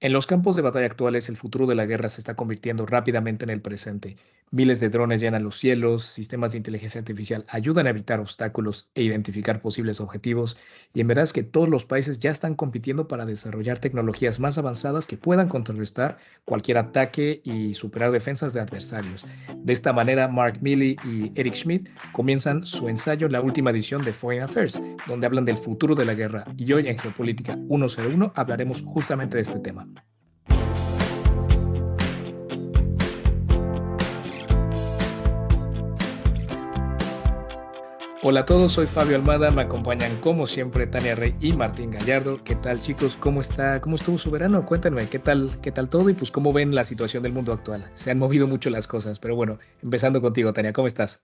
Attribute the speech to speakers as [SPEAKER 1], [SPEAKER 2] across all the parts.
[SPEAKER 1] En los campos de batalla actuales, el futuro de la guerra se está convirtiendo rápidamente en el presente. Miles de drones llenan los cielos, sistemas de inteligencia artificial ayudan a evitar obstáculos e identificar posibles objetivos, y en verdad es que todos los países ya están compitiendo para desarrollar tecnologías más avanzadas que puedan contrarrestar cualquier ataque y superar defensas de adversarios. De esta manera, Mark Milley y Eric Schmidt comienzan su ensayo en la última edición de Foreign Affairs, donde hablan del futuro de la guerra, y hoy en Geopolítica 101 hablaremos justamente de este tema. Hola a todos, soy Fabio Almada, me acompañan como siempre Tania Rey y Martín Gallardo. ¿Qué tal, chicos? ¿Cómo está? ¿Cómo estuvo su verano? Cuéntenme, ¿qué tal todo? Y pues cómo ven la situación del mundo actual. Se han movido mucho las cosas, pero bueno, empezando contigo, Tania, ¿cómo estás?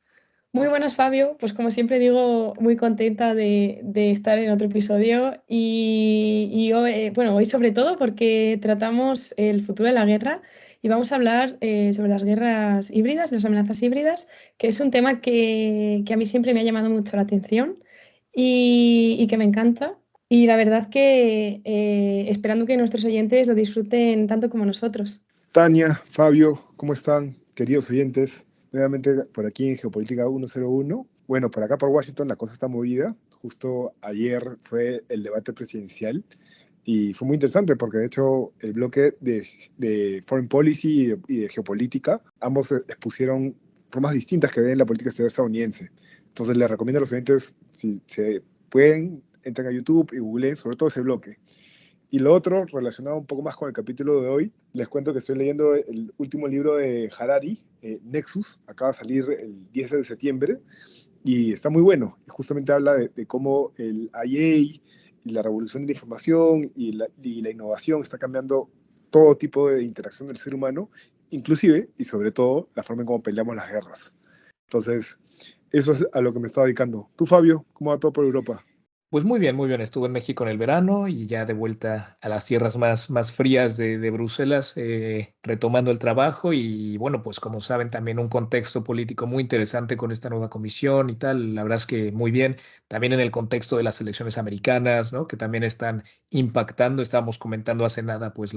[SPEAKER 2] Muy buenas, Fabio. Pues como siempre digo, muy contenta de estar en otro episodio y hoy, bueno, hoy sobre todo porque tratamos el futuro de la guerra y vamos a hablar sobre las guerras híbridas, las amenazas híbridas, que es un tema que a mí siempre me ha llamado mucho la atención y que me encanta. Y la verdad que esperando que nuestros oyentes lo disfruten tanto como nosotros.
[SPEAKER 3] Tania, Fabio, ¿cómo están, queridos oyentes? Nuevamente por aquí en Geopolítica 101. Bueno, por acá por Washington la cosa está movida. Justo ayer fue el debate presidencial y fue muy interesante porque de hecho el bloque de Foreign Policy y de Geopolítica, ambos expusieron formas distintas que ven la política exterior estadounidense. Entonces les recomiendo a los oyentes, si se pueden, entren a YouTube y googleen sobre todo ese bloque. Y lo otro, relacionado un poco más con el capítulo de hoy, les cuento que estoy leyendo el último libro de Harari, Nexus, acaba de salir el 10 de septiembre, y está muy bueno. Y justamente habla de cómo el IA y la revolución de la información y la innovación está cambiando todo tipo de interacción del ser humano, inclusive y sobre todo la forma en cómo peleamos las guerras. Entonces, eso es a lo que me estaba dedicando. Tú, Fabio, ¿cómo va todo por Europa?
[SPEAKER 1] Pues muy bien, muy bien. Estuve en México en el verano y ya de vuelta a las tierras más frías de Bruselas, retomando el trabajo y bueno, pues como saben, también un contexto político muy interesante con esta nueva comisión y tal. La verdad es que muy bien. También en el contexto de las elecciones americanas, ¿no? Que también están impactando. Estábamos comentando hace nada, pues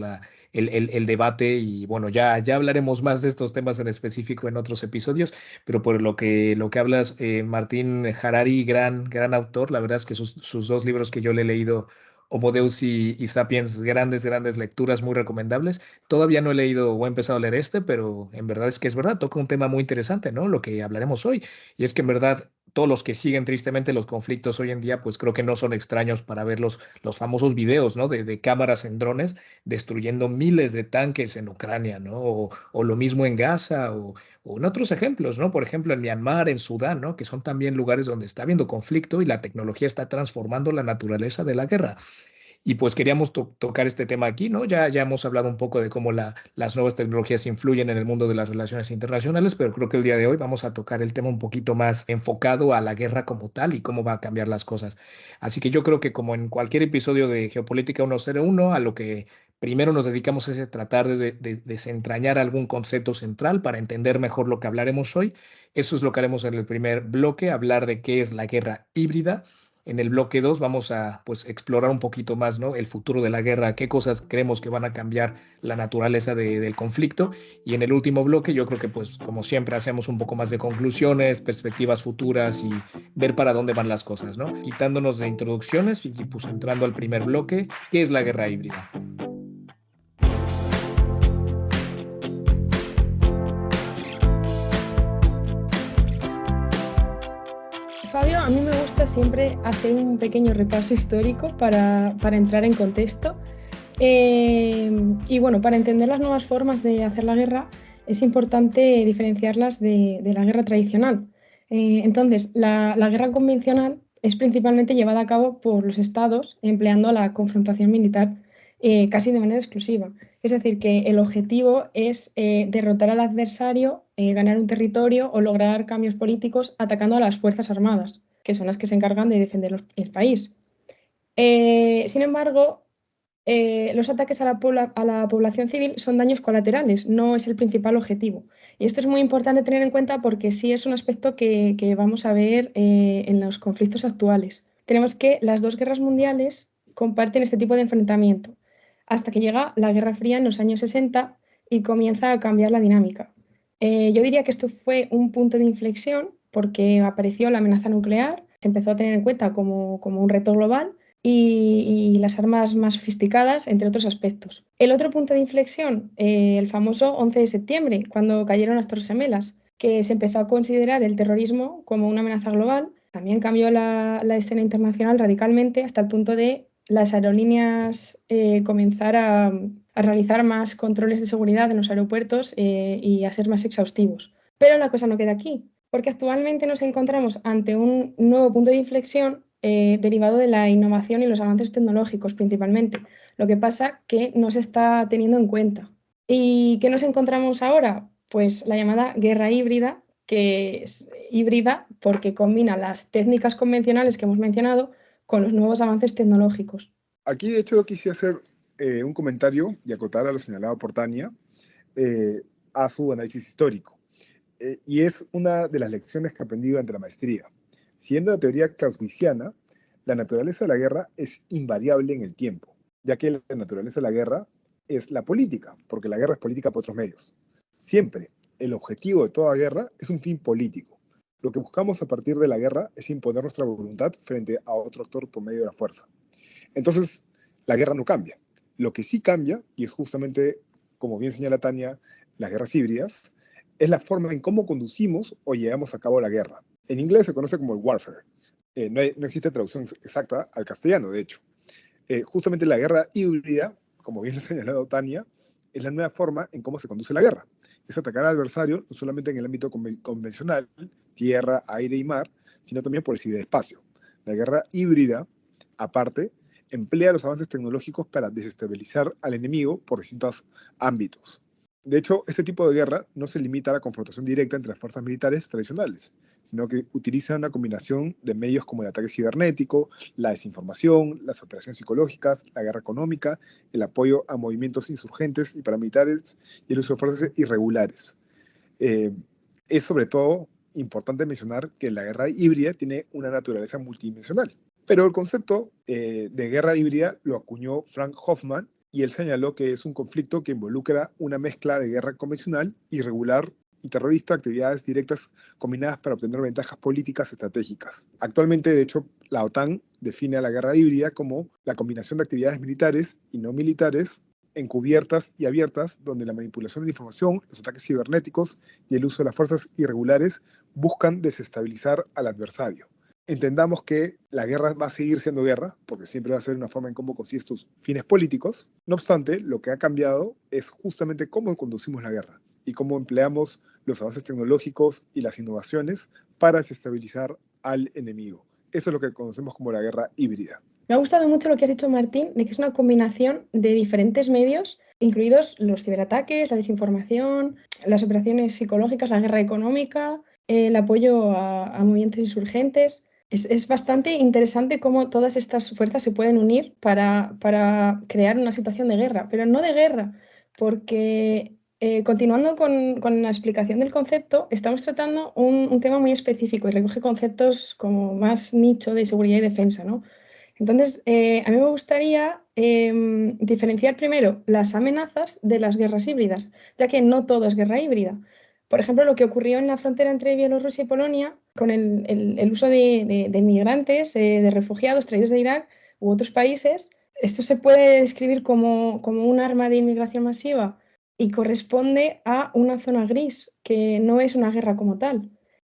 [SPEAKER 1] el debate y bueno, ya hablaremos más de estos temas en específico en otros episodios. Pero por lo que hablas, Martín Harari, gran autor, la verdad es que sus dos libros que yo le he leído, Homo Deus y Sapiens, grandes lecturas muy recomendables. Todavía no he leído o he empezado a leer este, pero en verdad es que es verdad, toca un tema muy interesante, ¿no? Lo que hablaremos hoy. Y es que en verdad todos los que siguen tristemente los conflictos hoy en día, pues creo que no son extraños para ver los famosos videos, ¿no? De cámaras en drones destruyendo miles de tanques en Ucrania, ¿no? O lo mismo en Gaza, o en otros ejemplos, ¿no? Por ejemplo, en Myanmar, en Sudán, ¿no? Que son también lugares donde está habiendo conflicto y la tecnología está transformando la naturaleza de la guerra. Y pues queríamos tocar este tema aquí, ¿no? Ya hemos hablado un poco de cómo las nuevas tecnologías influyen en el mundo de las relaciones internacionales, pero creo que el día de hoy vamos a tocar el tema un poquito más enfocado a la guerra como tal y cómo va a cambiar las cosas. Así que yo creo que como en cualquier episodio de Geopolítica 101, a lo que primero nos dedicamos es a tratar de desentrañar algún concepto central para entender mejor lo que hablaremos hoy. Eso es lo que haremos en el primer bloque, hablar de qué es la guerra híbrida. En el bloque 2 vamos a pues explorar un poquito más, ¿no? El futuro de la guerra, qué cosas creemos que van a cambiar la naturaleza del conflicto. Y en el último bloque yo creo que pues como siempre hacemos un poco más de conclusiones, perspectivas futuras y ver para dónde van las cosas, ¿no? Quitándonos de introducciones y pues entrando al primer bloque, ¿qué es la guerra híbrida?
[SPEAKER 2] Fabio, a mí me gusta siempre hacer un pequeño repaso histórico para entrar en contexto. Y bueno, para entender las nuevas formas de hacer la guerra es importante diferenciarlas de la guerra tradicional. Entonces, la guerra convencional es principalmente llevada a cabo por los estados empleando la confrontación militar casi de manera exclusiva. Es decir, que el objetivo es derrotar al adversario, ganar un territorio o lograr cambios políticos atacando a las Fuerzas Armadas, que son las que se encargan de defender el país. Sin embargo, los ataques a a la población civil son daños colaterales, no es el principal objetivo. Y esto es muy importante tener en cuenta porque sí es un aspecto que vamos a ver en los conflictos actuales. Tenemos que las dos guerras mundiales comparten este tipo de enfrentamiento. hasta que llega la Guerra Fría en los años 60 y comienza a cambiar la dinámica. Yo diría que esto fue un punto de inflexión porque apareció la amenaza nuclear, se empezó a tener en cuenta como un reto global y las armas más sofisticadas, entre otros aspectos. El otro punto de inflexión, el famoso 11 de septiembre, cuando cayeron las Torres Gemelas, que se empezó a considerar el terrorismo como una amenaza global. También cambió la escena internacional radicalmente hasta el punto de las aerolíneas comenzar a realizar más controles de seguridad en los aeropuertos y a ser más exhaustivos. Pero la cosa no queda aquí, porque actualmente nos encontramos ante un nuevo punto de inflexión derivado de la innovación y los avances tecnológicos principalmente. Lo que pasa que no se está teniendo en cuenta. ¿Y qué nos encontramos ahora? Pues la llamada guerra híbrida, que es híbrida porque combina las técnicas convencionales que hemos mencionado con los nuevos avances tecnológicos.
[SPEAKER 3] Aquí, de hecho, yo quisiera hacer un comentario y acotar a lo señalado por Tania a su análisis histórico. Y es una de las lecciones que he aprendido durante la maestría. Siguiendo la teoría clausewitziana, la naturaleza de la guerra es invariable en el tiempo, ya que la naturaleza de la guerra es la política, porque la guerra es política por otros medios. Siempre, el objetivo de toda guerra es un fin político. Lo que buscamos a partir de la guerra es imponer nuestra voluntad frente a otro actor por medio de la fuerza. Entonces, la guerra no cambia. Lo que sí cambia, y es justamente, como bien señala Tania, las guerras híbridas, es la forma en cómo conducimos o llevamos a cabo la guerra. En inglés se conoce como el warfare. No existe traducción exacta al castellano, de hecho. Justamente la guerra híbrida, como bien lo ha señalado Tania, es la nueva forma en cómo se conduce la guerra. Es atacar al adversario no solamente en el ámbito convencional, tierra, aire y mar, sino también por el ciberespacio. La guerra híbrida, aparte, emplea los avances tecnológicos para desestabilizar al enemigo por distintos ámbitos. De hecho, este tipo de guerra no se limita a la confrontación directa entre las fuerzas militares tradicionales, sino que utiliza una combinación de medios como el ataque cibernético, la desinformación, las operaciones psicológicas, la guerra económica, el apoyo a movimientos insurgentes y paramilitares y el uso de fuerzas irregulares. Es sobre todo importante mencionar que la guerra híbrida tiene una naturaleza multidimensional. Pero el concepto de guerra híbrida lo acuñó Frank Hoffman y él señaló que es un conflicto que involucra una mezcla de guerra convencional, irregular y terrorista, actividades directas combinadas para obtener ventajas políticas estratégicas. Actualmente, de hecho, la OTAN define a la guerra híbrida como la combinación de actividades militares y no militares encubiertas y abiertas, donde la manipulación de la información, los ataques cibernéticos y el uso de las fuerzas irregulares buscan desestabilizar al adversario. Entendamos que la guerra va a seguir siendo guerra, porque siempre va a ser una forma en cómo consigues tus fines políticos. No obstante, lo que ha cambiado es justamente cómo conducimos la guerra y cómo empleamos los avances tecnológicos y las innovaciones para desestabilizar al enemigo. Eso es lo que conocemos como la guerra híbrida.
[SPEAKER 2] Me ha gustado mucho lo que has dicho, Martín, de que es una combinación de diferentes medios, incluidos los ciberataques, la desinformación, las operaciones psicológicas, la guerra económica, el apoyo a movimientos insurgentes. Es bastante interesante cómo todas estas fuerzas se pueden unir para crear una situación de guerra, pero no de guerra, porque continuando con la explicación del concepto, estamos tratando un tema muy específico y recoge conceptos como más nicho de seguridad y defensa, ¿no? Entonces, a mí me gustaría diferenciar primero las amenazas de las guerras híbridas, ya que no todo es guerra híbrida. Por ejemplo, lo que ocurrió en la frontera entre Bielorrusia y Polonia con el uso de migrantes, de refugiados traídos de Irak u otros países, esto se puede describir como un arma de inmigración masiva y corresponde a una zona gris, que no es una guerra como tal.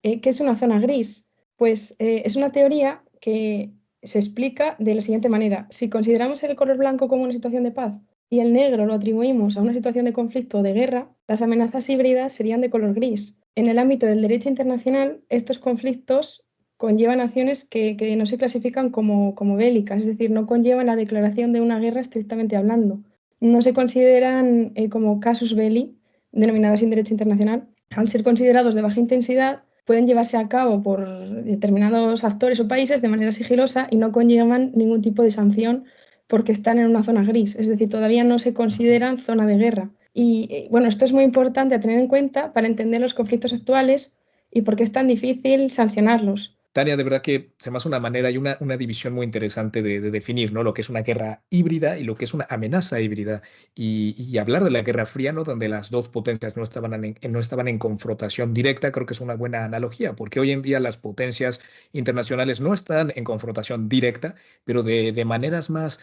[SPEAKER 2] ¿Qué es una zona gris? Pues es una teoría que se explica de la siguiente manera. Si consideramos el color blanco como una situación de paz y el negro lo atribuimos a una situación de conflicto o de guerra, las amenazas híbridas serían de color gris. En el ámbito del derecho internacional, estos conflictos conllevan acciones que no se clasifican como bélicas, es decir, no conllevan la declaración de una guerra estrictamente hablando. No se consideran como casus belli, denominados en derecho internacional, al ser considerados de baja intensidad, pueden llevarse a cabo por determinados actores o países de manera sigilosa y no conllevan ningún tipo de sanción porque están en una zona gris, es decir, todavía no se consideran zona de guerra. Y bueno, esto es muy importante a tener en cuenta para entender los conflictos actuales y por qué es tan difícil sancionarlos.
[SPEAKER 1] Tania, de verdad que se me hace una manera y una división muy interesante de definir, ¿no? Lo que es una guerra híbrida y lo que es una amenaza híbrida. Y hablar de la Guerra Fría, ¿no? Donde las dos potencias no estaban en confrontación directa, creo que es una buena analogía, porque hoy en día las potencias internacionales no están en confrontación directa, pero de maneras más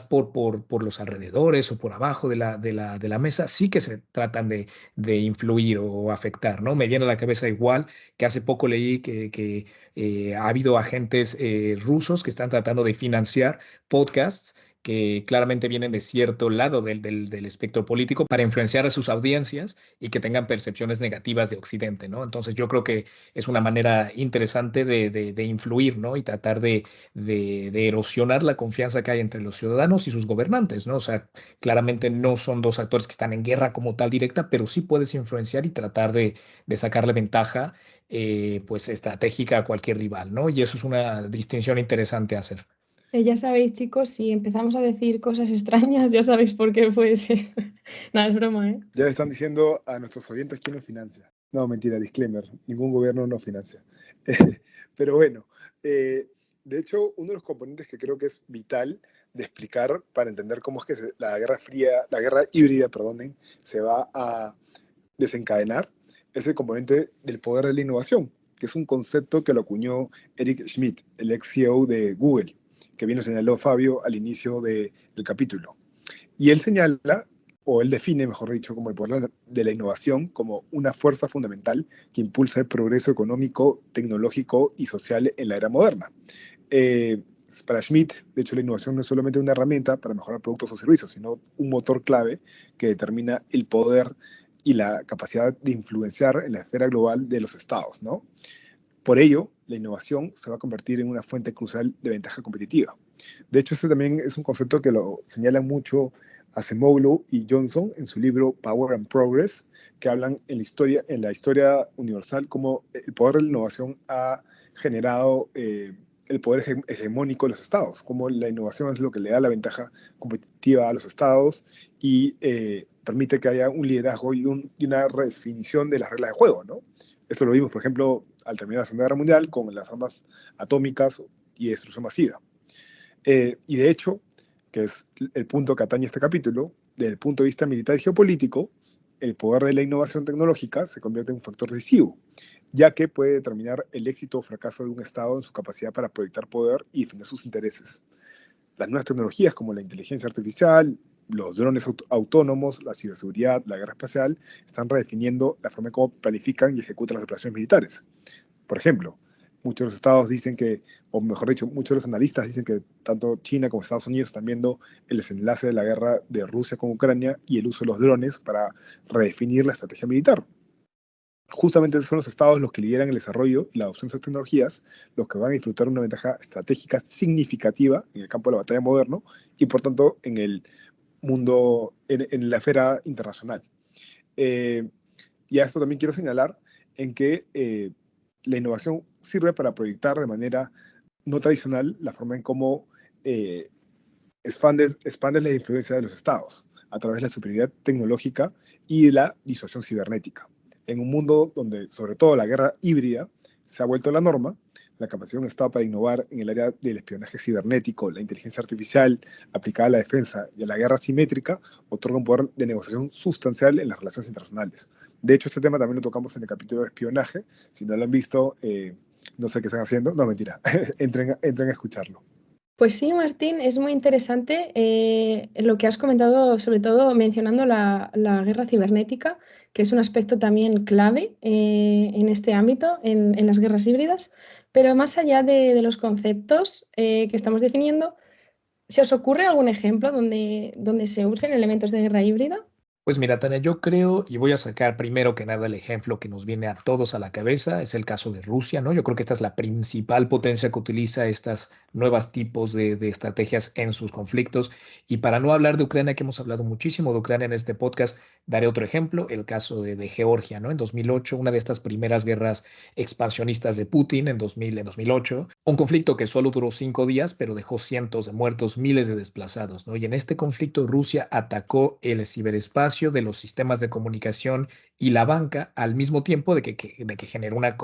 [SPEAKER 1] por los alrededores o por abajo de la mesa, sí que se tratan de influir o afectar, ¿no? Me viene a la cabeza igual que hace poco leí que ha habido agentes rusos que están tratando de financiar podcasts que claramente vienen de cierto lado del espectro político para influenciar a sus audiencias y que tengan percepciones negativas de Occidente, ¿no? Entonces yo creo que es una manera interesante de influir, ¿no? Y tratar de erosionar la confianza que hay entre los ciudadanos y sus gobernantes, ¿no? O sea, claramente no son dos actores que están en guerra como tal directa, pero sí puedes influenciar y tratar de sacarle ventaja pues estratégica a cualquier rival, ¿no? Y eso es una distinción interesante a hacer.
[SPEAKER 2] Ya sabéis, chicos, si empezamos a decir cosas extrañas, ya sabéis por qué puede ser. Nada, es broma, ¿eh?
[SPEAKER 3] Ya le están diciendo a nuestros oyentes quién nos financia. No, mentira, disclaimer, ningún gobierno nos financia. Pero bueno, de hecho, uno de los componentes que creo que es vital de explicar para entender cómo es que la guerra fría, la guerra híbrida, perdonen, se va a desencadenar, es el componente del poder de la innovación, que es un concepto que lo acuñó Eric Schmidt, el ex CEO de Google, que bien lo señaló Fabio al inicio del capítulo. Y él señala, o él define, mejor dicho, como el poder de la innovación como una fuerza fundamental que impulsa el progreso económico, tecnológico y social en la era moderna. Eh, para Schmidt, de hecho, la innovación no es solamente una herramienta para mejorar productos o servicios, sino un motor clave que determina el poder y la capacidad de influenciar en la esfera global de los estados, ¿no? Por ello, la innovación se va a convertir en una fuente crucial de ventaja competitiva. De hecho, este también es un concepto que lo señalan mucho Acemoglu y Johnson en su libro Power and Progress, que hablan en la historia universal cómo el poder de la innovación ha generado el poder hegemónico de los estados, cómo la innovación es lo que le da la ventaja competitiva a los estados y permite que haya un liderazgo y una redefinición de las reglas de juego, ¿no? Esto lo vimos, por ejemplo, al terminar la Segunda Guerra Mundial con las armas atómicas y destrucción masiva. Y de hecho, que es el punto que atañe este capítulo, desde el punto de vista militar y geopolítico, el poder de la innovación tecnológica se convierte en un factor decisivo, ya que puede determinar el éxito o fracaso de un Estado en su capacidad para proyectar poder y defender sus intereses. Las nuevas tecnologías como la inteligencia artificial, los drones autónomos, la ciberseguridad, la guerra espacial, están redefiniendo la forma en cómo planifican y ejecutan las operaciones militares. Por ejemplo, muchos de los estados dicen que, o mejor dicho, muchos de los analistas dicen que tanto China como Estados Unidos están viendo el desenlace de la guerra de Rusia con Ucrania y el uso de los drones para redefinir la estrategia militar. Justamente son los estados los que lideran el desarrollo y la adopción de estas tecnologías, los que van a disfrutar una ventaja estratégica significativa en el campo de la batalla moderno y por tanto en el mundo, en la esfera internacional. Eh, y a esto también quiero señalar en que la innovación sirve para proyectar de manera no tradicional la forma en cómo expandes la influencia de los estados a través de la superioridad tecnológica y de la disuasión cibernética. En un mundo donde, sobre todo, la guerra híbrida se ha vuelto la norma, la capacidad de un Estado para innovar en el área del espionaje cibernético, la inteligencia artificial aplicada a la defensa y a la guerra asimétrica otorga un poder de negociación sustancial en las relaciones internacionales. De hecho, este tema también lo tocamos en el capítulo de espionaje. Si no lo han visto, no sé qué están haciendo. No, mentira. entren a escucharlo.
[SPEAKER 2] Pues sí, Martín, es muy interesante lo que has comentado, sobre todo mencionando la guerra cibernética, que es un aspecto también clave en este ámbito, en las guerras híbridas. Pero más allá de los conceptos que estamos definiendo, ¿se os ocurre algún ejemplo donde se usen elementos de guerra híbrida?
[SPEAKER 1] Pues mira, Tania, yo creo, y voy a sacar primero que nada el ejemplo que nos viene a todos a la cabeza, es el caso de Rusia, ¿no? Yo creo que esta es la principal potencia que utiliza estas nuevas tipos de estrategias en sus conflictos. Y para no hablar de Ucrania, que hemos hablado muchísimo de Ucrania en este podcast, daré otro ejemplo, el caso de Georgia, ¿no? En 2008, una de estas primeras guerras expansionistas de Putin en 2008, un conflicto que solo duró 5 días, pero dejó cientos de muertos, miles de desplazados, ¿no? Y en este conflicto Rusia atacó el ciberespacio espacio de los sistemas de comunicación y la banca, al mismo tiempo de que genera una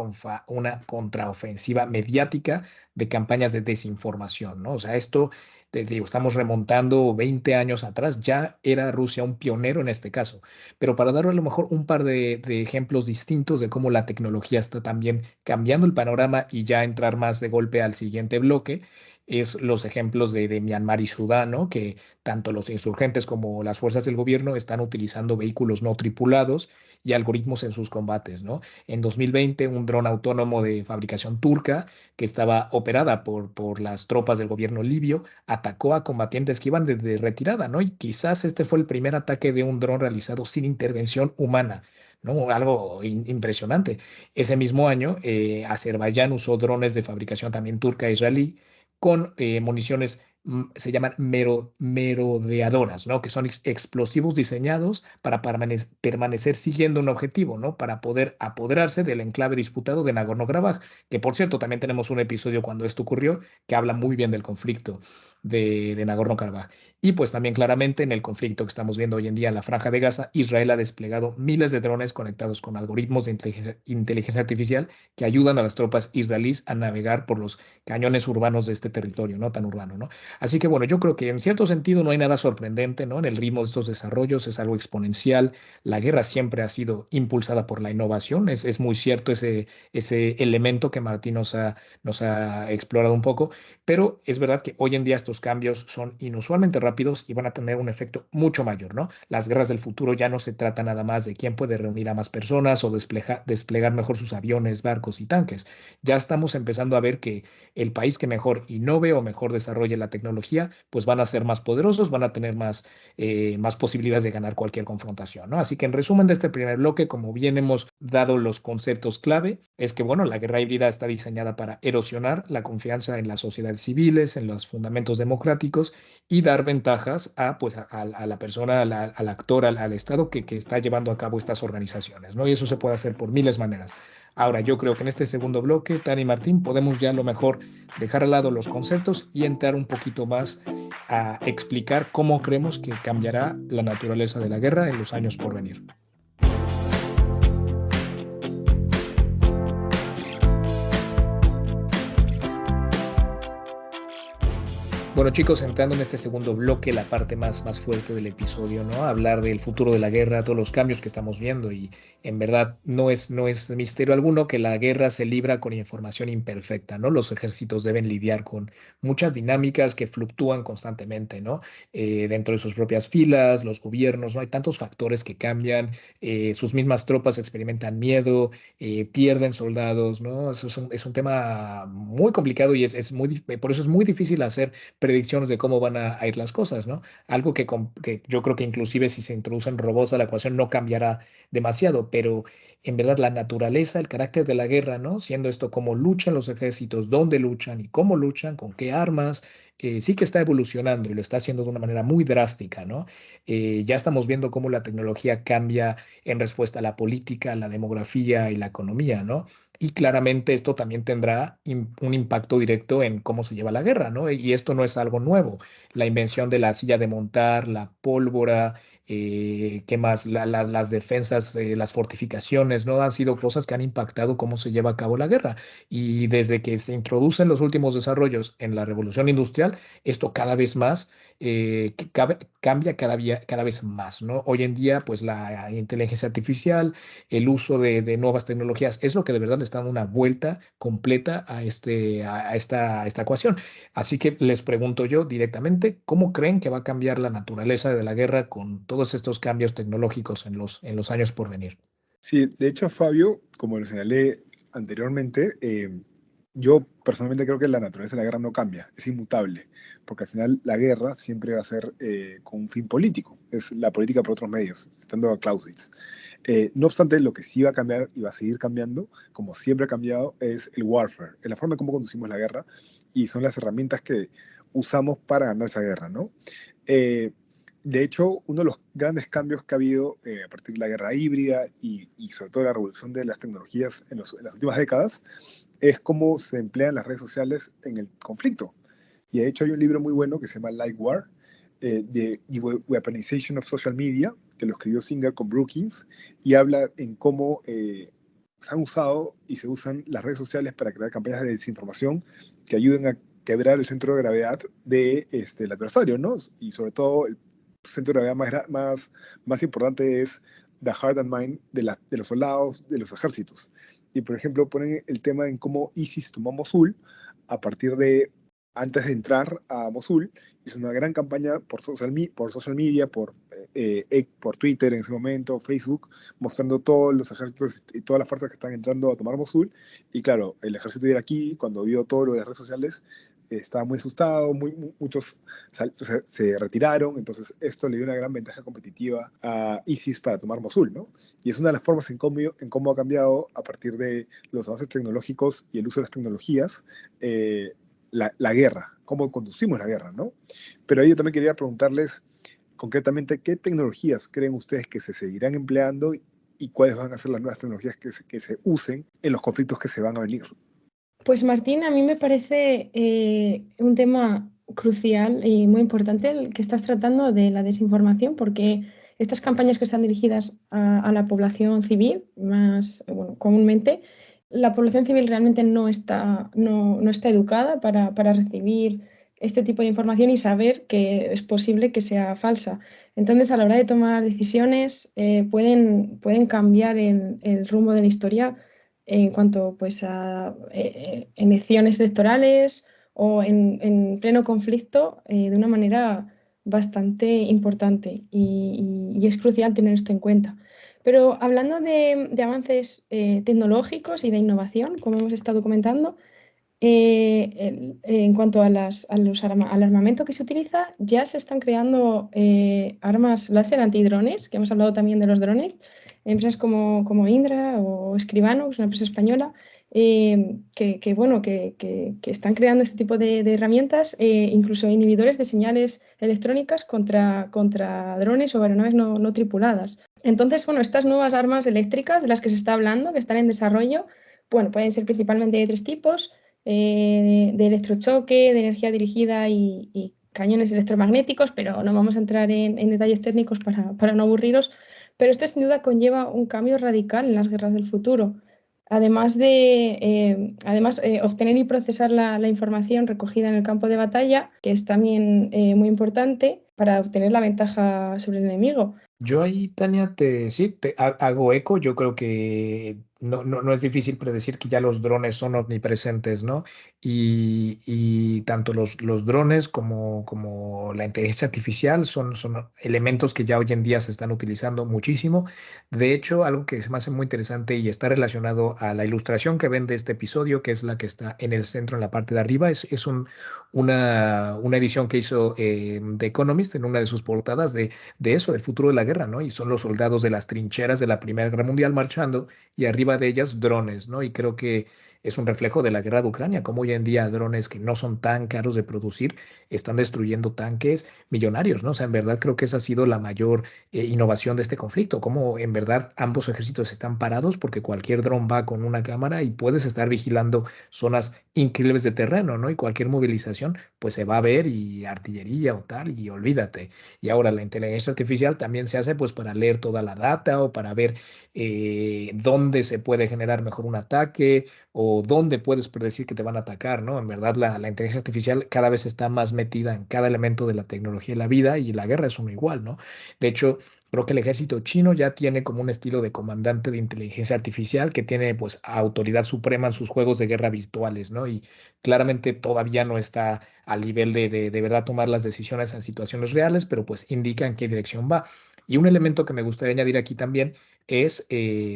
[SPEAKER 1] contraofensiva mediática de campañas de desinformación, ¿no? O sea, esto, te digo, estamos remontando 20 años atrás, ya era Rusia un pionero en este caso. Pero para dar a lo mejor un par de ejemplos distintos de cómo la tecnología está también cambiando el panorama y ya entrar más de golpe al siguiente bloque, es los ejemplos de Myanmar y Sudán, ¿no? Que tanto los insurgentes como las fuerzas del gobierno están utilizando vehículos no tripulados y algoritmos en sus combates, ¿no? En 2020, un dron autónomo de fabricación turca que estaba operada por las tropas del gobierno libio atacó a combatientes que iban de retirada, ¿no? Y quizás este fue el primer ataque de un dron realizado sin intervención humana. ¿No? Algo impresionante. Ese mismo año, Azerbaiyán usó drones de fabricación también turca e israelí con municiones, se llaman merodeadoras, ¿no? Que son explosivos diseñados para permanecer siguiendo un objetivo, ¿no? Para poder apoderarse del enclave disputado de Nagorno-Karabaj, que por cierto también tenemos un episodio cuando esto ocurrió que habla muy bien del conflicto de Nagorno-Karabaj. Y pues también claramente en el conflicto que estamos viendo hoy en día en la Franja de Gaza, Israel ha desplegado miles de drones conectados con algoritmos de inteligencia artificial que ayudan a las tropas israelíes a navegar por los cañones urbanos de este territorio, no tan urbano, ¿no? Así que bueno, yo creo que en cierto sentido no hay nada sorprendente, ¿no? En el ritmo de estos desarrollos es algo exponencial. La guerra siempre ha sido impulsada por la innovación, es muy cierto ese elemento que Martín nos ha explorado un poco, pero es verdad que hoy en día estos cambios son inusualmente rápidos y van a tener un efecto mucho mayor, ¿no? Las guerras del futuro ya no se trata nada más de quién puede reunir a más personas o desplegar mejor sus aviones, barcos y tanques. Ya estamos empezando a ver que el país que mejor innove o mejor desarrolle la tecnología, pues van a ser más poderosos, van a tener más posibilidades de ganar cualquier confrontación, ¿no? Así que en resumen de este primer bloque, como bien hemos dado los conceptos clave, es que, bueno, la guerra híbrida está diseñada para erosionar la confianza en las sociedades civiles, en los fundamentos democráticos y dar ventajas a la persona, al actor, al Estado que está llevando a cabo estas organizaciones, ¿no? Y eso se puede hacer por miles de maneras. Ahora, yo creo que en este segundo bloque, Tani y Martín, podemos ya a lo mejor dejar al lado los conceptos y entrar un poquito más a explicar cómo creemos que cambiará la naturaleza de la guerra en los años por venir. Bueno, chicos, entrando en este segundo bloque, la parte más fuerte del episodio, ¿no? Hablar del futuro de la guerra, todos los cambios que estamos viendo y en verdad no es misterio alguno que la guerra se libra con información imperfecta, ¿no? Los ejércitos deben lidiar con muchas dinámicas que fluctúan constantemente, ¿no? Dentro de sus propias filas, los gobiernos, ¿no? Hay tantos factores que cambian, sus mismas tropas experimentan miedo, pierden soldados, ¿no? Eso es un tema muy complicado y por eso es muy difícil hacer predicciones de cómo van a ir las cosas, ¿no? Algo que yo creo que inclusive si se introducen robots a la ecuación no cambiará demasiado, pero en verdad la naturaleza, el carácter de la guerra, ¿no? Siendo esto cómo luchan los ejércitos, dónde luchan y cómo luchan, con qué armas, sí que está evolucionando y lo está haciendo de una manera muy drástica, ¿no? Ya estamos viendo cómo la tecnología cambia en respuesta a la política, la demografía y la economía, ¿no? Y claramente esto también tendrá un impacto directo en cómo se lleva la guerra, ¿no? Y esto no es algo nuevo. La invención de la silla de montar, la pólvora, ¿qué más? Las defensas, las fortificaciones, ¿no? Han sido cosas que han impactado cómo se lleva a cabo la guerra. Y desde que se introducen los últimos desarrollos en la revolución industrial, esto cada vez más cambia cada vez más, ¿no? Hoy en día, pues la inteligencia artificial, el uso de nuevas tecnologías es lo que de verdad le está dando una vuelta completa a esta ecuación. Así que les pregunto yo directamente, ¿cómo creen que va a cambiar la naturaleza de la guerra con todos estos cambios tecnológicos en los años por venir?
[SPEAKER 3] Sí, de hecho, Fabio, como lo señalé anteriormente, yo personalmente creo que la naturaleza de la guerra no cambia, es inmutable, porque al final la guerra siempre va a ser con un fin político, es la política por otros medios, citando a Clausewitz. No obstante, lo que sí va a cambiar y va a seguir cambiando, como siempre ha cambiado, es el warfare, es la forma en cómo conducimos la guerra y son las herramientas que usamos para ganar esa guerra, ¿no? Eh, de hecho, uno de los grandes cambios que ha habido a partir de la guerra híbrida y sobre todo la revolución de las tecnologías en las últimas décadas es cómo se emplean las redes sociales en el conflicto. Y de hecho hay un libro muy bueno que se llama Like War, The Weaponization of Social Media, que lo escribió Singer con Brookings, y habla en cómo se han usado y se usan las redes sociales para crear campañas de desinformación que ayuden a quebrar el centro de gravedad del adversario, ¿no? Y sobre todo el centro de gravedad más importante es the heart and mind de los soldados, de los ejércitos. Y por ejemplo ponen el tema en cómo ISIS tomó Mosul a partir de, antes de entrar a Mosul, hizo una gran campaña por social media, por Twitter en ese momento, Facebook, mostrando todos los ejércitos y todas las fuerzas que están entrando a tomar Mosul. Y claro, el ejército iraquí, cuando vio todo lo de las redes sociales, estaba muy asustado, muchos se retiraron, entonces esto le dio una gran ventaja competitiva a ISIS para tomar Mosul, ¿no? Y es una de las formas en cómo ha cambiado a partir de los avances tecnológicos y el uso de las tecnologías, la guerra, cómo conducimos la guerra, ¿no? Pero ahí yo también quería preguntarles concretamente qué tecnologías creen ustedes que se seguirán empleando y cuáles van a ser las nuevas tecnologías que se usen en los conflictos que se van a venir.
[SPEAKER 2] Pues Martín, a mí me parece un tema crucial y muy importante el que estás tratando de la desinformación, porque estas campañas que están dirigidas a la población civil, más bueno, comúnmente, la población civil realmente no está educada para recibir este tipo de información y saber que es posible que sea falsa. Entonces, a la hora de tomar decisiones, pueden cambiar el rumbo de la historia en cuanto pues, a elecciones electorales o en pleno conflicto de una manera bastante importante y es crucial tener esto en cuenta. Pero hablando de avances tecnológicos y de innovación, como hemos estado comentando, en cuanto al armamento que se utiliza, ya se están creando armas láser antidrones, que hemos hablado también de los drones, empresas como Indra o Escribano, que es una empresa española, que están creando este tipo de herramientas, incluso inhibidores de señales electrónicas contra drones o aeronaves no tripuladas. Entonces, bueno, estas nuevas armas eléctricas de las que se está hablando, que están en desarrollo, bueno, pueden ser principalmente de tres tipos: de electrochoque, de energía dirigida y cañones electromagnéticos, pero no vamos a entrar en detalles técnicos para no aburriros. Pero esto sin duda conlleva un cambio radical en las guerras del futuro. Además, obtener y procesar la información recogida en el campo de batalla, que es también muy importante para obtener la ventaja sobre el enemigo.
[SPEAKER 1] Yo ahí, Tania, sí, hago eco. Yo creo que no es difícil predecir que ya los drones son omnipresentes, ¿no? Y tanto los drones como la inteligencia artificial son elementos que ya hoy en día se están utilizando muchísimo. De hecho, algo que se me hace muy interesante y está relacionado a la ilustración que ven de este episodio, que es la que está en el centro, en la parte de arriba, es una edición que hizo The Economist en una de sus portadas de eso, del futuro de la guerra, ¿no? Y son los soldados de las trincheras de la Primera Guerra Mundial marchando y arriba de ellas drones, ¿no? Y creo que es un reflejo de la guerra de Ucrania, como hoy en día drones que no son tan caros de producir están destruyendo tanques millonarios, ¿no? O sea, en verdad creo que esa ha sido la mayor innovación de este conflicto, como en verdad ambos ejércitos están parados porque cualquier dron va con una cámara y puedes estar vigilando zonas increíbles de terreno, ¿no? Y cualquier movilización, pues se va a ver y artillería o tal, y olvídate. Y ahora la inteligencia artificial también se hace pues para leer toda la data o para ver dónde se puede generar mejor un ataque o dónde puedes predecir que te van a atacar, ¿no? En verdad la inteligencia artificial cada vez está más metida en cada elemento de la tecnología y la vida y la guerra es uno igual, ¿no? De hecho, creo que el ejército chino ya tiene como un estilo de comandante de inteligencia artificial que tiene pues autoridad suprema en sus juegos de guerra virtuales, ¿no? Y claramente todavía no está al nivel de verdad tomar las decisiones en situaciones reales, pero pues indica en qué dirección va. Y un elemento que me gustaría añadir aquí también es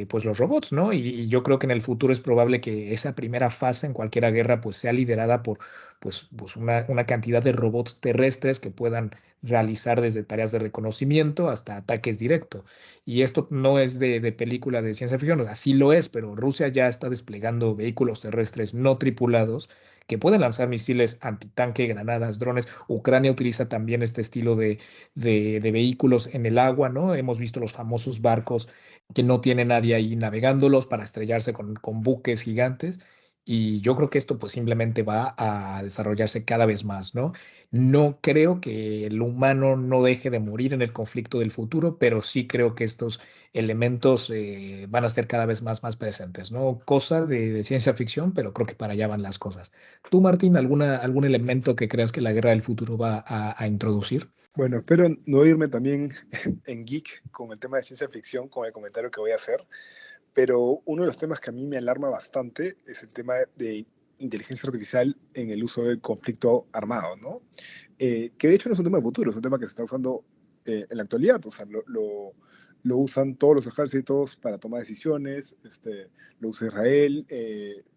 [SPEAKER 1] pues los robots, ¿no? Y yo creo que en el futuro es probable que esa primera fase en cualquier guerra pues sea liderada por pues una cantidad de robots terrestres que puedan realizar desde tareas de reconocimiento hasta ataques directos. Y esto no es de película de ciencia ficción, así lo es, pero Rusia ya está desplegando vehículos terrestres no tripulados que pueden lanzar misiles antitanque, granadas, drones. Ucrania utiliza también este estilo de vehículos en el agua, ¿no? Hemos visto los famosos barcos que no tiene nadie ahí navegándolos para estrellarse con buques gigantes. Y yo creo que esto pues simplemente va a desarrollarse cada vez más, ¿no? No creo que el humano no deje de morir en el conflicto del futuro, pero sí creo que estos elementos van a ser cada vez más presentes, ¿no? Cosa de ciencia ficción, pero creo que para allá van las cosas. ¿Tú, Martín, algún elemento que creas que la guerra del futuro va a introducir?
[SPEAKER 3] Bueno, espero no irme también en geek con el tema de ciencia ficción, con el comentario que voy a hacer, pero uno de los temas que a mí me alarma bastante es el tema de inteligencia artificial en el uso del conflicto armado, ¿no? Que de hecho no es un tema de futuro, es un tema que se está usando en la actualidad, o sea, lo usan todos los ejércitos para tomar decisiones, lo usa Israel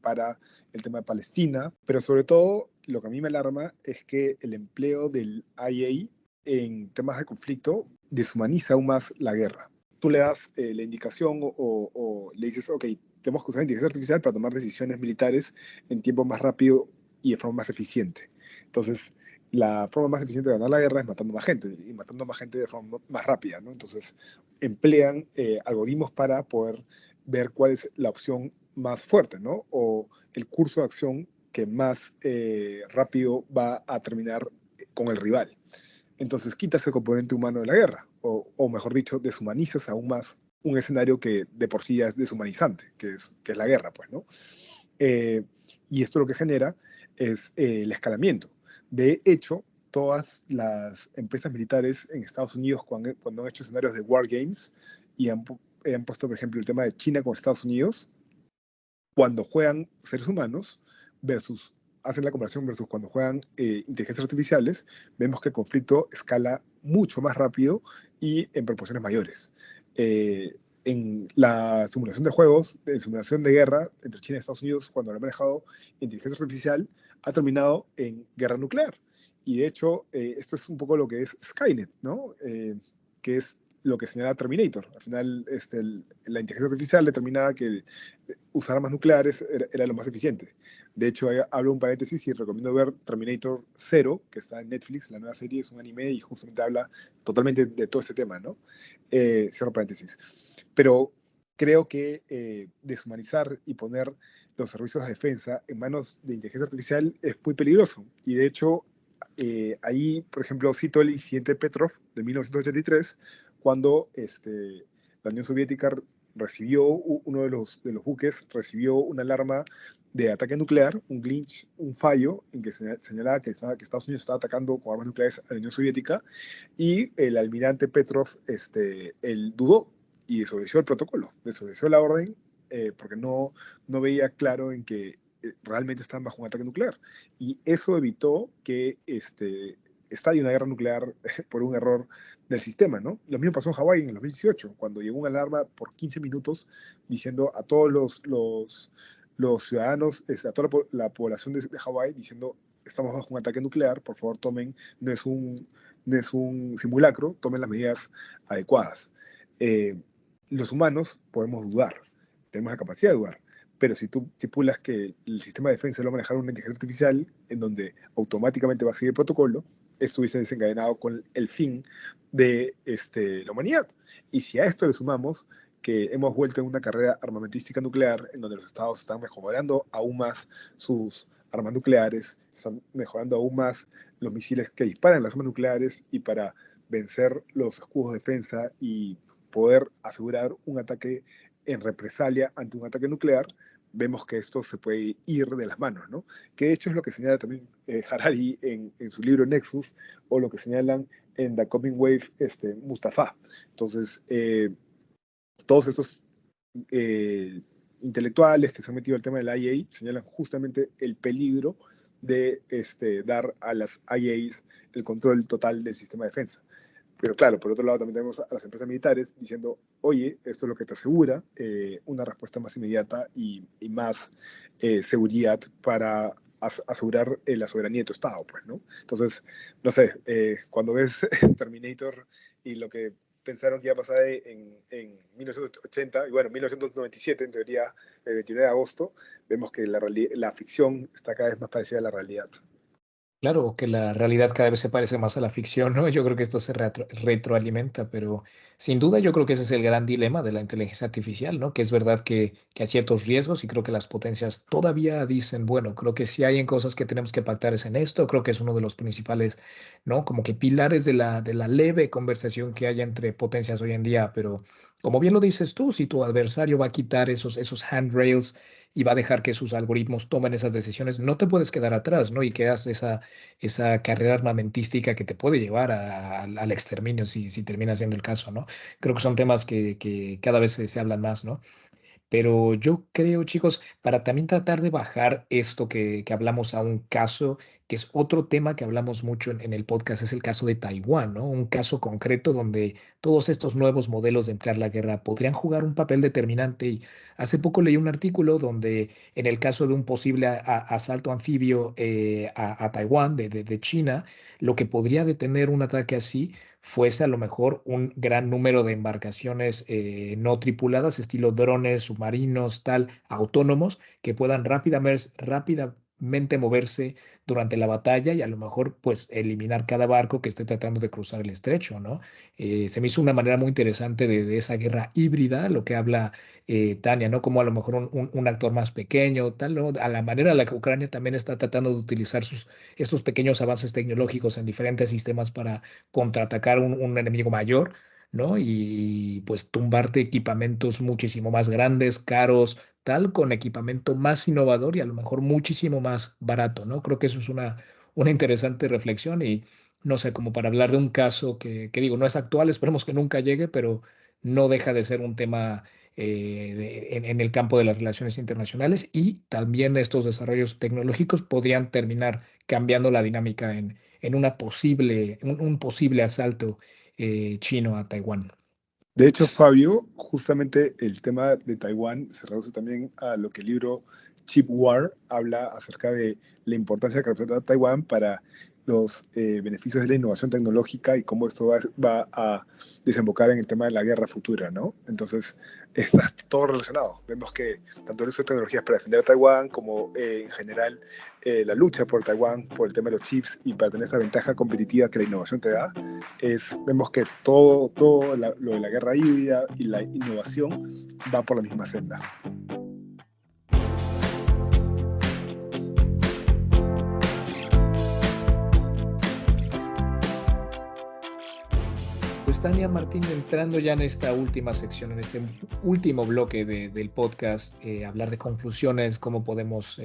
[SPEAKER 3] para el tema de Palestina, pero sobre todo lo que a mí me alarma es que el empleo del IA en temas de conflicto deshumaniza aún más la guerra. Tú le das la indicación o le dices, ok, tenemos que usar inteligencia artificial para tomar decisiones militares en tiempo más rápido y de forma más eficiente. Entonces, la forma más eficiente de ganar la guerra es matando más gente y matando más gente de forma más rápida, ¿no? Entonces, emplean algoritmos para poder ver cuál es la opción más fuerte, ¿no? O el curso de acción que más rápido va a terminar con el rival. Entonces quitas el componente humano de la guerra, o mejor dicho, deshumanizas aún más un escenario que de por sí ya es deshumanizante, que es la guerra, pues, ¿no? Eh, y esto lo que genera es el escalamiento. De hecho, todas las empresas militares en Estados Unidos, cuando han hecho escenarios de war games y han puesto, por ejemplo, el tema de China con Estados Unidos, cuando juegan seres humanos versus, hacen la comparación versus cuando juegan inteligencias artificiales, vemos que el conflicto escala mucho más rápido y en proporciones mayores. En la simulación de juegos, en simulación de guerra entre China y Estados Unidos, cuando lo han manejado inteligencia artificial, ha terminado en guerra nuclear. Y de hecho, esto es un poco lo que es Skynet, ¿no? Que es lo que señala Terminator. Al final, la inteligencia artificial determinaba que usar armas nucleares era lo más eficiente. De hecho, hablo un paréntesis y recomiendo ver Terminator 0, que está en Netflix, la nueva serie, es un anime y justamente habla totalmente de todo este tema, ¿no? Cierro paréntesis. Pero creo que deshumanizar y poner los servicios de defensa en manos de inteligencia artificial es muy peligroso. Y de hecho, ahí, por ejemplo, cito el incidente Petrov de 1983, cuando la Unión Soviética recibió, uno de los buques recibió una alarma de ataque nuclear, un glitch, un fallo, en que señalaba que Estados Unidos estaba atacando con armas nucleares a la Unión Soviética, y el almirante Petrov, él dudó y desobedeció el protocolo, desobedeció la orden, porque no veía claro en que realmente estaban bajo un ataque nuclear. Y eso evitó que estalle una guerra nuclear por un error del sistema, ¿no? Lo mismo pasó en Hawái en el 2018, cuando llegó una alarma por 15 minutos diciendo a todos los ciudadanos, a toda la población de Hawái, diciendo, estamos bajo un ataque nuclear, por favor tomen, no es un simulacro, tomen las medidas adecuadas. Eh, los humanos podemos dudar, tenemos la capacidad de dudar, pero si tú estipulas que el sistema de defensa lo va a manejar una inteligencia artificial en donde automáticamente va a seguir el protocolo, esto hubiese desencadenado con el fin de la humanidad. Y si a esto le sumamos que hemos vuelto en una carrera armamentística nuclear en donde los estados están mejorando aún más sus armas nucleares, están mejorando aún más los misiles que disparan las armas nucleares, y para vencer los escudos de defensa y poder asegurar un ataque en represalia ante un ataque nuclear, vemos que esto se puede ir de las manos, ¿no? Que de hecho es lo que señala también Harari en su libro Nexus, o lo que señalan en The Coming Wave Mustafa. Entonces, todos esos eh, intelectuales que se han metido al tema del IA señalan justamente el peligro de dar a las IAs el control total del sistema de defensa. Pero claro, por otro lado también tenemos a las empresas militares diciendo, oye, esto es lo que te asegura una respuesta más inmediata y más seguridad para asegurar la soberanía de tu Estado, pues, ¿no? Entonces, no sé, cuando ves Terminator y lo que pensaron que iba a pasar en 1980, y bueno, 1997 en teoría, el 29 de agosto, vemos que la ficción está cada vez más parecida a la realidad.
[SPEAKER 1] Claro, que la realidad cada vez se parece más a la ficción, ¿no? Yo creo que esto se retroalimenta, pero sin duda yo creo que ese es el gran dilema de la inteligencia artificial, ¿no? Que es verdad que hay ciertos riesgos y creo que las potencias todavía dicen, bueno, creo que si hay en cosas que tenemos que pactar es en esto, creo que es uno de los principales, ¿no? Como que pilares de la leve conversación que hay entre potencias hoy en día, pero como bien lo dices tú, si tu adversario va a quitar esos handrails y va a dejar que sus algoritmos tomen esas decisiones, no te puedes quedar atrás, ¿no? Y quedas esa carrera armamentística que te puede llevar al exterminio si termina siendo el caso, ¿no? Creo que son temas que cada vez se hablan más, ¿no? Pero yo creo, chicos, para también tratar de bajar esto que hablamos a un caso, que es otro tema que hablamos mucho en el podcast, es el caso de Taiwán, ¿no? Un caso concreto donde todos estos nuevos modelos de emplear la guerra podrían jugar un papel determinante. Y hace poco leí un artículo donde en el caso de un posible asalto anfibio a Taiwán de China, lo que podría detener un ataque así fuese a lo mejor un gran número de embarcaciones no tripuladas, estilo drones, submarinos, tal, autónomos, que puedan rápidamente moverse durante la batalla y a lo mejor pues eliminar cada barco que esté tratando de cruzar el estrecho, ¿no? Se me hizo una manera muy interesante de esa guerra híbrida, lo que habla Tania, ¿no? Como a lo mejor un actor más pequeño, tal, ¿no? A la manera en la que Ucrania también está tratando de utilizar estos pequeños avances tecnológicos en diferentes sistemas para contraatacar un enemigo mayor, ¿no? Y pues tumbarte equipamientos muchísimo más grandes, caros, tal, con equipamiento más innovador y a lo mejor muchísimo más barato, ¿no? Creo que eso es una interesante reflexión y no sé, como para hablar de un caso que digo, no es actual, esperemos que nunca llegue, pero no deja de ser un tema en el campo de las relaciones internacionales y también estos desarrollos tecnológicos podrían terminar cambiando la dinámica en un posible asalto chino a Taiwán.
[SPEAKER 3] De hecho, Fabio, justamente el tema de Taiwán se reduce también a lo que el libro Chip War habla acerca de la importancia que representa Taiwán para los beneficios de la innovación tecnológica y cómo esto va a desembocar en el tema de la guerra futura, ¿no? Entonces, está todo relacionado. Vemos que tanto el uso de tecnologías para defender a Taiwán como en general la lucha por Taiwán, por el tema de los chips y para tener esa ventaja competitiva que la innovación te da, vemos que lo de la guerra híbrida y la innovación va por la misma senda.
[SPEAKER 1] Pues Tania Martín, entrando ya en esta última sección, en este último bloque del podcast, hablar de conclusiones, cómo podemos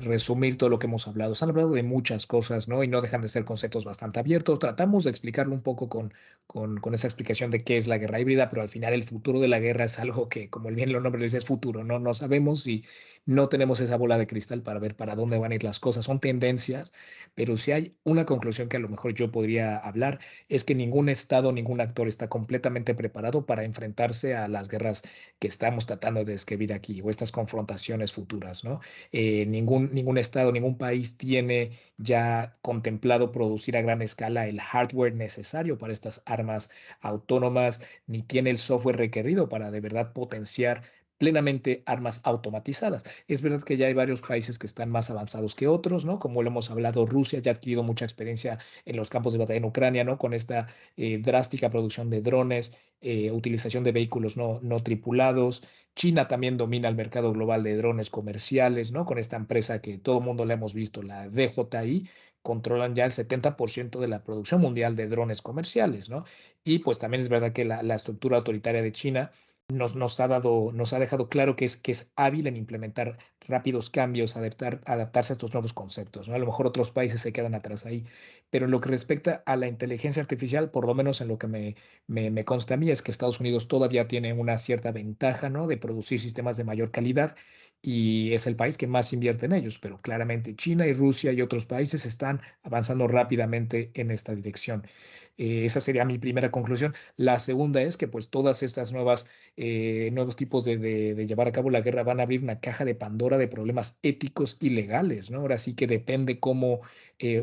[SPEAKER 1] resumir todo lo que hemos hablado. Se han hablado de muchas cosas, ¿no? Y no dejan de ser conceptos bastante abiertos. Tratamos de explicarlo un poco con esa explicación de qué es la guerra híbrida, pero al final el futuro de la guerra es algo que, como el bien lo nombre dice, es futuro, ¿no? No sabemos y no tenemos esa bola de cristal para ver para dónde van a ir las cosas. Son tendencias, pero si hay una conclusión que a lo mejor yo podría hablar es que ningún estado, ningún actor está completamente preparado para enfrentarse a las guerras que estamos tratando de describir aquí o estas confrontaciones futuras, ¿no? Ningún estado, ningún país tiene ya contemplado producir a gran escala el hardware necesario para estas armas autónomas, ni tiene el software requerido para de verdad potenciar plenamente armas automatizadas. Es verdad que ya hay varios países que están más avanzados que otros, ¿no? Como lo hemos hablado, Rusia ya ha adquirido mucha experiencia en los campos de batalla en Ucrania, ¿no? Con esta drástica producción de drones, utilización de vehículos no tripulados. China también domina el mercado global de drones comerciales, ¿no? Con esta empresa que todo el mundo le hemos visto, la DJI, controlan ya el 70% de la producción mundial de drones comerciales, ¿no? Y pues también es verdad que la estructura autoritaria de China nos ha dejado claro que es hábil en implementar rápidos cambios, adaptarse a estos nuevos conceptos, ¿no? A lo mejor otros países se quedan atrás ahí, pero en lo que respecta a la inteligencia artificial, por lo menos en lo que me consta a mí, es que Estados Unidos todavía tiene una cierta ventaja, ¿no? De producir sistemas de mayor calidad y es el país que más invierte en ellos, pero claramente China y Rusia y otros países están avanzando rápidamente en esta dirección. Esa sería mi primera conclusión. La segunda es que pues todas estas nuevos tipos de llevar a cabo la guerra van a abrir una caja de Pandora de problemas éticos y legales, ¿no? Ahora sí que depende cómo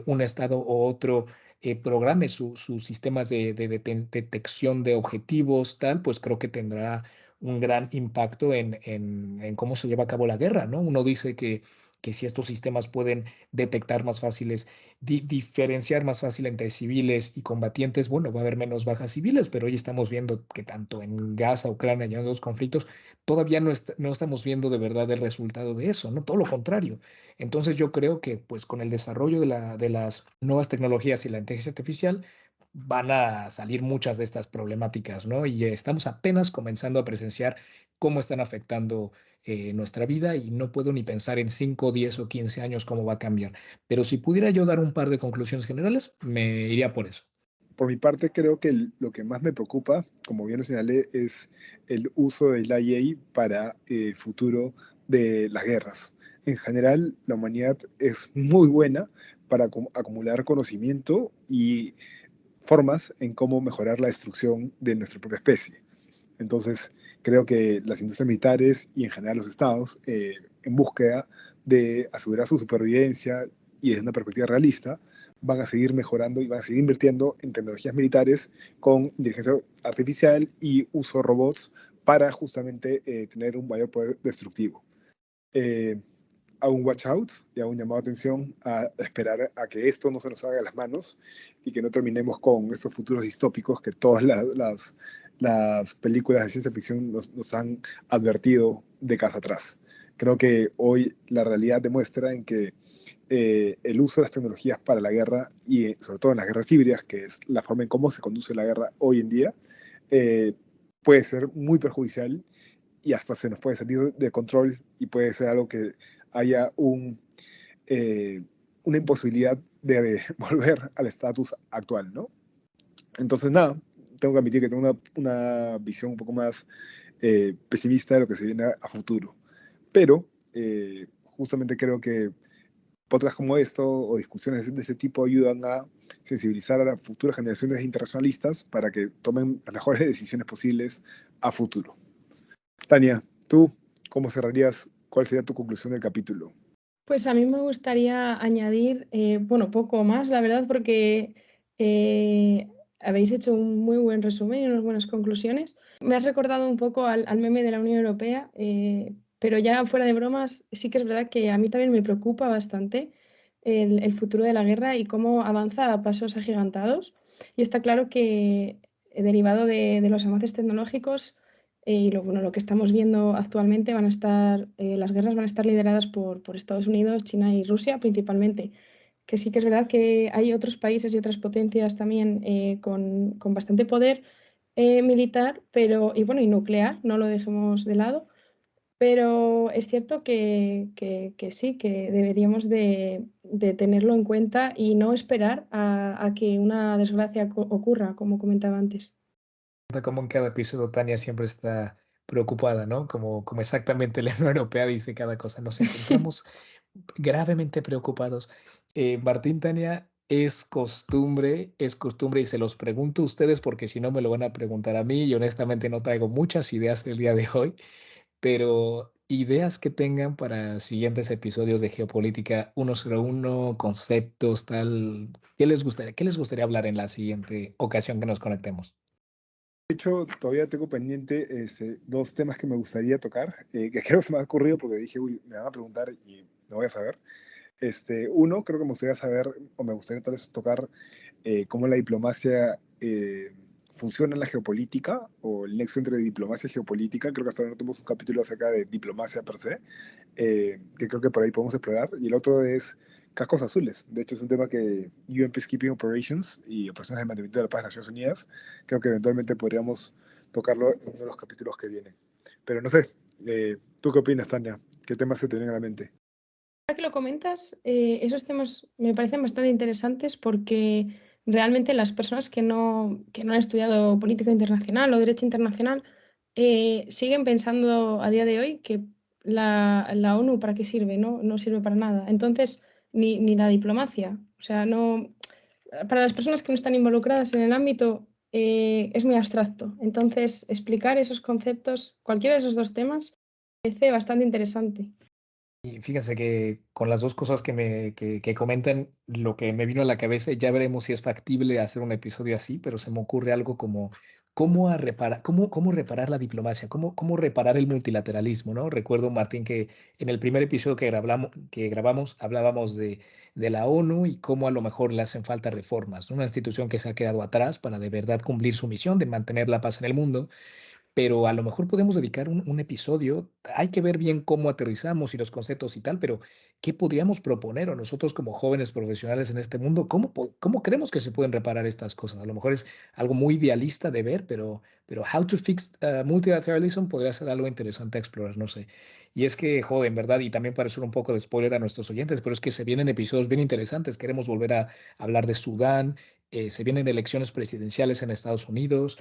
[SPEAKER 1] un estado o otro programe sus sistemas de detección de objetivos, tal, pues creo que tendrá un gran impacto en cómo se lleva a cabo la guerra, ¿no? Uno dice que que si estos sistemas pueden detectar más fáciles, diferenciar más fácil entre civiles y combatientes, bueno, va a haber menos bajas civiles, pero hoy estamos viendo que tanto en Gaza, Ucrania y en los conflictos, todavía no estamos viendo de verdad el resultado de eso, ¿no? Todo lo contrario. Entonces yo creo que pues con el desarrollo de las nuevas tecnologías y la inteligencia artificial, van a salir muchas de estas problemáticas, ¿no? Y estamos apenas comenzando a presenciar cómo están afectando nuestra vida y no puedo ni pensar en 5, 10 o 15 años cómo va a cambiar. Pero si pudiera yo dar un par de conclusiones generales, me iría por eso.
[SPEAKER 3] Por mi parte, creo que lo que más me preocupa, como bien lo señalé, es el uso del IA para el futuro de las guerras. En general, la humanidad es muy buena para acumular conocimiento y formas en cómo mejorar la destrucción de nuestra propia especie. Entonces, creo que las industrias militares y en general los estados, en búsqueda de asegurar su supervivencia y desde una perspectiva realista, van a seguir mejorando y van a seguir invirtiendo en tecnologías militares con inteligencia artificial y uso de robots para justamente tener un mayor poder destructivo. Eh, Hago un watch out y hago un llamado de atención a esperar a que esto no se nos salga de las manos y que no terminemos con estos futuros distópicos que todas las películas de ciencia ficción nos han advertido décadas atrás. Creo que hoy la realidad demuestra en que el uso de las tecnologías para la guerra y sobre todo en las guerras híbridas, que es la forma en cómo se conduce la guerra hoy en día, eh, puede ser muy perjudicial y hasta se nos puede salir de control y puede ser algo que haya eh, una imposibilidad de volver al estatus actual, ¿no? Entonces, nada, tengo que admitir que tengo una visión un poco más pesimista de lo que se viene a futuro. Pero justamente creo que podcasts como esto o discusiones de ese tipo ayudan a sensibilizar a las futuras generaciones internacionalistas para que tomen las mejores decisiones posibles a futuro. Tania, ¿tú cómo cerrarías? ¿Cuál sería tu conclusión del capítulo?
[SPEAKER 2] Pues a mí me gustaría añadir, bueno, poco más, la verdad, porque eh, habéis hecho un muy buen resumen y unas buenas conclusiones. Me has recordado un poco al meme de la Unión Europea, pero ya fuera de bromas, sí que es verdad que a mí también me preocupa bastante el futuro de la guerra y cómo avanza a pasos agigantados. Y está claro que derivado de los avances tecnológicos, y bueno, lo que estamos viendo actualmente van a estar, las guerras van a estar lideradas por Estados Unidos, China y Rusia principalmente. Que sí que es verdad que hay otros países y otras potencias también con bastante poder militar, pero, y bueno, y nuclear, no lo dejemos de lado. Pero es cierto que sí, que deberíamos de tenerlo en cuenta y no esperar a que una desgracia ocurra, como comentaba antes.
[SPEAKER 1] Como en cada episodio Tania siempre está preocupada, ¿no? Como exactamente la Unión Europea dice cada cosa. Nos encontramos gravemente preocupados. Martín, Tania, es costumbre y se los pregunto a ustedes porque si no me lo van a preguntar a mí y honestamente no traigo muchas ideas el día de hoy, pero ideas que tengan para siguientes episodios de Geopolítica 101, conceptos, tal, qué les gustaría hablar en la siguiente ocasión que nos conectemos?
[SPEAKER 3] De hecho, todavía tengo pendiente dos temas que me gustaría tocar, que creo que se me ha ocurrido porque dije, uy, me van a preguntar y no voy a saber. Uno, creo que me gustaría saber, o me gustaría tal vez tocar cómo la diplomacia funciona en la geopolítica, o el nexo entre diplomacia y geopolítica. Creo que hasta ahora no tenemos un capítulo acerca de diplomacia per se, que creo que por ahí podemos explorar. Y el otro es cascos azules. De hecho, es un tema que UN Peacekeeping Operations y operaciones de mantenimiento de la paz de Naciones Unidas, creo que eventualmente podríamos tocarlo en uno de los capítulos que vienen. Pero no sé, ¿tú qué opinas, Tania? ¿Qué temas se te vienen a la mente?
[SPEAKER 2] Ahora que lo comentas, esos temas me parecen bastante interesantes porque realmente las personas que no han estudiado política internacional o derecho internacional siguen pensando a día de hoy que la ONU para qué sirve, ¿no? No sirve para nada. Entonces, ni la diplomacia. O sea, no, para las personas que no están involucradas en el ámbito es muy abstracto. Entonces, explicar esos conceptos, cualquiera de esos dos temas, me parece bastante interesante.
[SPEAKER 1] Y fíjense que con las dos cosas que comentan, lo que me vino a la cabeza, ya veremos si es factible hacer un episodio así, pero se me ocurre algo como cómo reparar la diplomacia, cómo reparar el multilateralismo, ¿no? Recuerdo, Martín, que en el primer episodio que grabamos hablábamos de la ONU y cómo a lo mejor le hacen falta reformas, ¿no? Una institución que se ha quedado atrás para de verdad cumplir su misión de mantener la paz en el mundo, pero a lo mejor podemos dedicar un episodio. Hay que ver bien cómo aterrizamos y los conceptos y tal, pero ¿qué podríamos proponer o nosotros como jóvenes profesionales en este mundo? ¿Cómo creemos que se pueden reparar estas cosas? A lo mejor es algo muy idealista de ver, pero how to fix multilateralism podría ser algo interesante a explorar, no sé. Y es que, joder, en verdad, y también para hacer un poco de spoiler a nuestros oyentes, pero es que se vienen episodios bien interesantes. Queremos volver a hablar de Sudán. Se vienen elecciones presidenciales en Estados Unidos.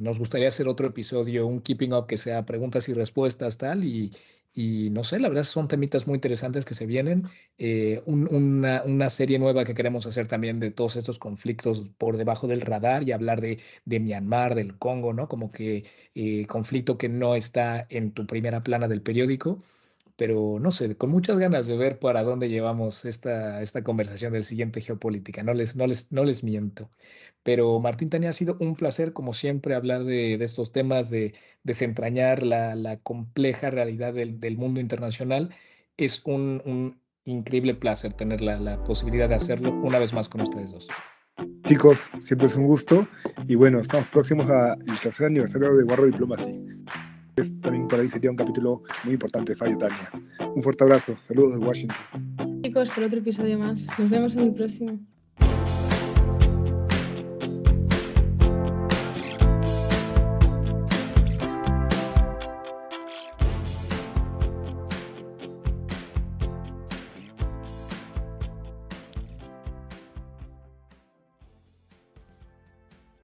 [SPEAKER 1] Nos gustaría hacer otro episodio, un Keeping Up que sea preguntas y respuestas, tal, y no sé, la verdad son temitas muy interesantes que se vienen. Una serie nueva que queremos hacer también de todos estos conflictos por debajo del radar y hablar de Myanmar, del Congo, ¿no? Como que conflicto que no está en tu primera plana del periódico, pero no sé, con muchas ganas de ver para dónde llevamos esta conversación del siguiente geopolítica, no les miento. Pero Martín, Tania, ha sido un placer, como siempre, hablar de estos temas, de desentrañar la compleja realidad del mundo internacional. Es un increíble placer tener la posibilidad de hacerlo una vez más con ustedes dos.
[SPEAKER 3] Chicos, siempre es un gusto. Y bueno, estamos próximos al tercer aniversario de Guarro Diplomacy. También por ahí sería un capítulo muy importante, Fabio, Tania. Un fuerte abrazo. Saludos de Washington.
[SPEAKER 2] Chicos, por otro episodio más. Nos vemos en el próximo.